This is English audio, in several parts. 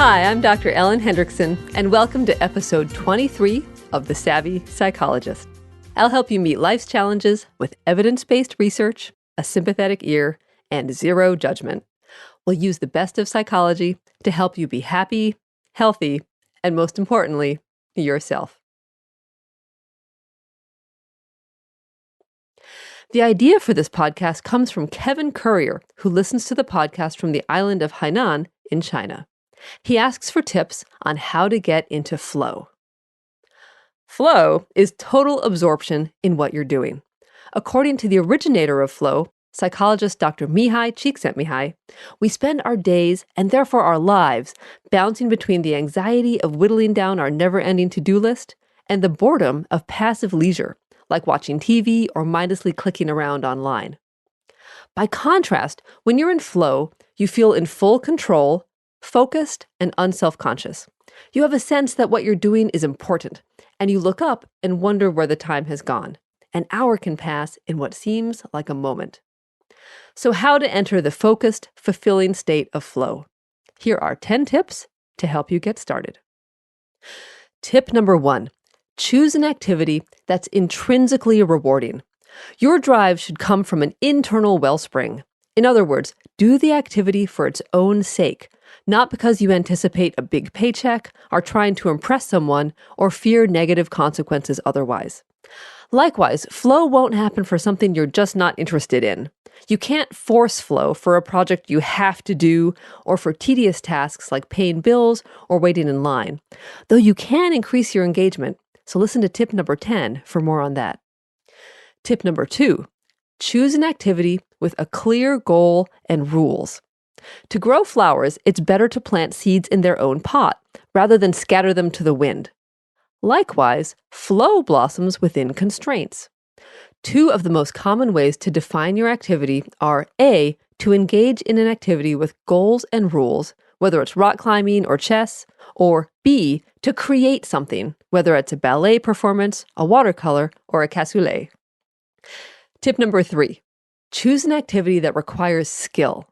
Hi, I'm Dr. Ellen Hendrickson, and welcome to episode 23 of The Savvy Psychologist. I'll help you meet life's challenges with evidence-based research, a sympathetic ear, and zero judgment. We'll use the best of psychology to help you be happy, healthy, and most importantly, yourself. The idea for this podcast comes from Kevin Courier, who listens to the podcast from the island of Hainan in China. He asks for tips on how to get into flow. Flow is total absorption in what you're doing. According to the originator of flow, psychologist Dr. Mihai Csikszentmihalyi, we spend our days, and therefore our lives, bouncing between the anxiety of whittling down our never-ending to-do list and the boredom of passive leisure, like watching TV or mindlessly clicking around online. By contrast, when you're in flow, you feel in full control, focused, and unself-conscious. You have a sense that what you're doing is important, and you look up and wonder where the time has gone. An hour can pass in what seems like a moment. So how to enter the focused, fulfilling state of flow? Here are 10 tips to help you get started. Tip number 1, choose an activity that's intrinsically rewarding. Your drive should come from an internal wellspring. In other words, do the activity for its own sake, not because you anticipate a big paycheck, are trying to impress someone, or fear negative consequences otherwise. Likewise, flow won't happen for something you're just not interested in. You can't force flow for a project you have to do or for tedious tasks like paying bills or waiting in line, though you can increase your engagement. So listen to tip number 10 for more on that. Tip number 2, choose an activity with a clear goal and rules. To grow flowers, it's better to plant seeds in their own pot rather than scatter them to the wind. Likewise, flow blossoms within constraints. 2 of the most common ways to define your activity are A, to engage in an activity with goals and rules, whether it's rock climbing or chess, or B, to create something, whether it's a ballet performance, a watercolor, or a cassoulet. Tip number 3, choose an activity that requires skill.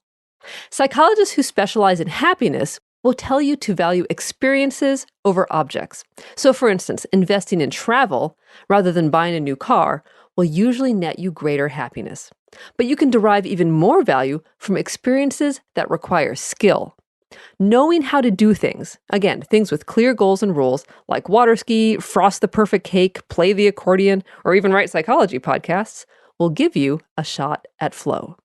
Psychologists who specialize in happiness will tell you to value experiences over objects. So for instance, investing in travel rather than buying a new car will usually net you greater happiness. But you can derive even more value from experiences that require skill. Knowing how to do things, again, things with clear goals and rules, like water ski, frost the perfect cake, play the accordion, or even write psychology podcasts, will give you a shot at flow.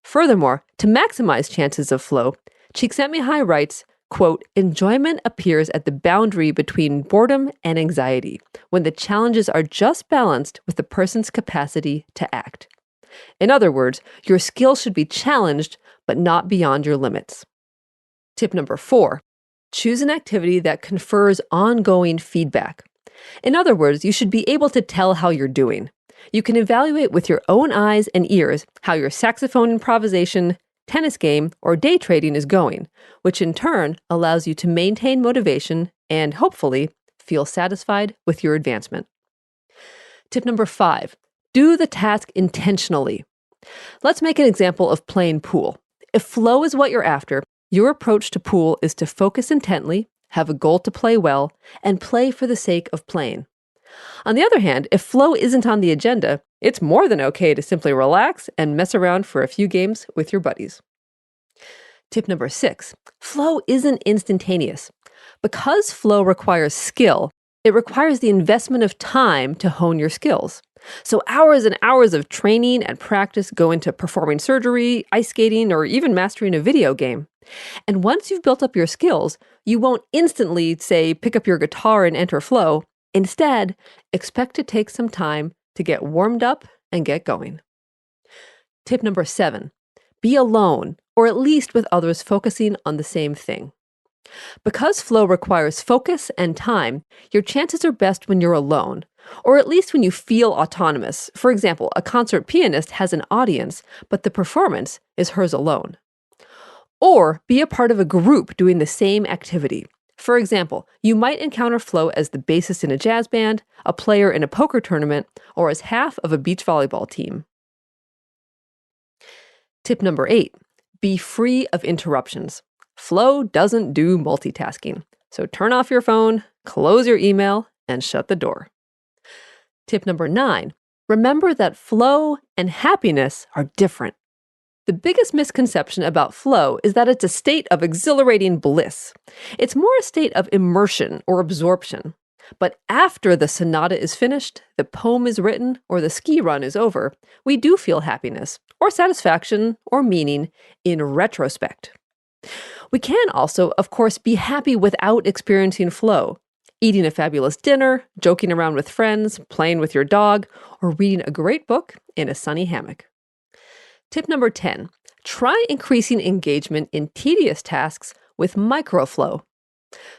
Furthermore, to maximize chances of flow, Csikszentmihalyi writes, quote, enjoyment appears at the boundary between boredom and anxiety, when the challenges are just balanced with the person's capacity to act. In other words, your skill should be challenged, but not beyond your limits. Tip number 4, choose an activity that confers ongoing feedback. In other words, you should be able to tell how you're doing. You can evaluate with your own eyes and ears how your saxophone improvisation, tennis game, or day trading is going, which in turn allows you to maintain motivation and, hopefully, feel satisfied with your advancement. Tip number 5, do the task intentionally. Let's make an example of playing pool. If flow is what you're after, your approach to pool is to focus intently, have a goal to play well, and play for the sake of playing. On the other hand, if flow isn't on the agenda, it's more than okay to simply relax and mess around for a few games with your buddies. Tip number 6, flow isn't instantaneous. Because flow requires skill, it requires the investment of time to hone your skills. So hours and hours of training and practice go into performing surgery, ice skating, or even mastering a video game. And once you've built up your skills, you won't instantly, say, pick up your guitar and enter flow. Instead, expect to take some time to get warmed up and get going. Tip number 7, be alone, or at least with others focusing on the same thing. Because flow requires focus and time, your chances are best when you're alone, or at least when you feel autonomous. For example, a concert pianist has an audience, but the performance is hers alone. Or be a part of a group doing the same activity. For example, you might encounter flow as the bassist in a jazz band, a player in a poker tournament, or as half of a beach volleyball team. Tip number 8, be free of interruptions. flow doesn't do multitasking. So turn off your phone, close your email, and shut the door. Tip number 9, remember that flow and happiness are different. The biggest misconception about flow is that it's a state of exhilarating bliss. It's more a state of immersion or absorption. But after the sonata is finished, the poem is written, or the ski run is over, we do feel happiness, or satisfaction, or meaning in retrospect. We can also, of course, be happy without experiencing flow. Eating a fabulous dinner, joking around with friends, playing with your dog, or reading a great book in a sunny hammock. Tip number 10, try increasing engagement in tedious tasks with microflow.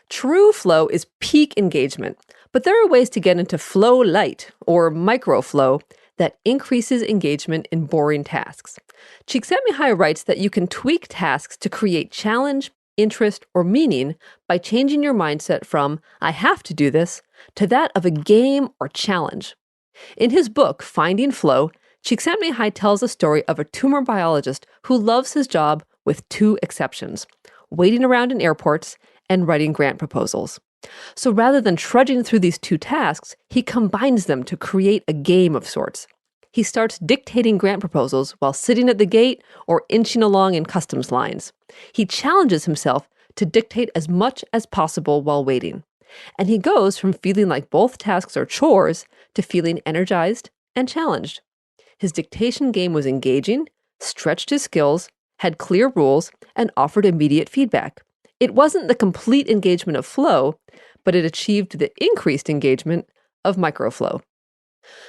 True flow is peak engagement, but there are ways to get into flow light or microflow that increases engagement in boring tasks. Csikszentmihalyi writes that you can tweak tasks to create challenge, interest, or meaning by changing your mindset from, I have to do this, to that of a game or challenge. In his book, Finding Flow, Csikszentmihalyi tells a story of a tumor biologist who loves his job with 2 exceptions, waiting around in airports and writing grant proposals. So rather than trudging through these 2 tasks, he combines them to create a game of sorts. He starts dictating grant proposals while sitting at the gate or inching along in customs lines. He challenges himself to dictate as much as possible while waiting. And he goes from feeling like both tasks are chores to feeling energized and challenged. His dictation game was engaging, stretched his skills, had clear rules, and offered immediate feedback. It wasn't the complete engagement of flow, but it achieved the increased engagement of microflow.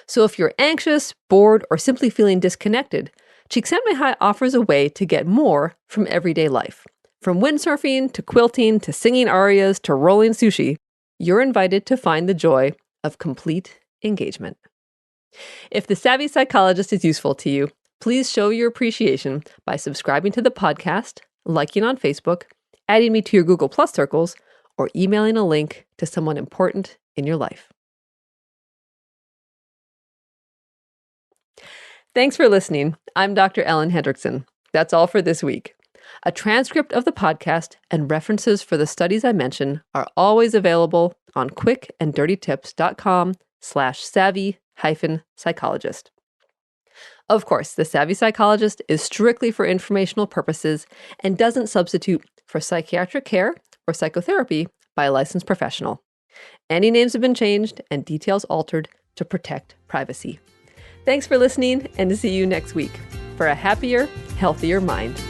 So if you're anxious, bored, or simply feeling disconnected, Csikszentmihalyi offers a way to get more from everyday life. From windsurfing to quilting to singing arias to rolling sushi, you're invited to find the joy of complete engagement. If The Savvy Psychologist is useful to you, please show your appreciation by subscribing to the podcast, liking on Facebook, adding me to your Google Plus circles, or emailing a link to someone important in your life. Thanks for listening. I'm Dr. Ellen Hendrickson. That's all for this week. A transcript of the podcast and references for the studies I mention are always available on quickanddirtytips.com/savvy-psychologist. Of course, The Savvy Psychologist is strictly for informational purposes and doesn't substitute for psychiatric care or psychotherapy by a licensed professional. Any names have been changed and details altered to protect privacy. Thanks for listening, and to see you next week for a happier, healthier mind.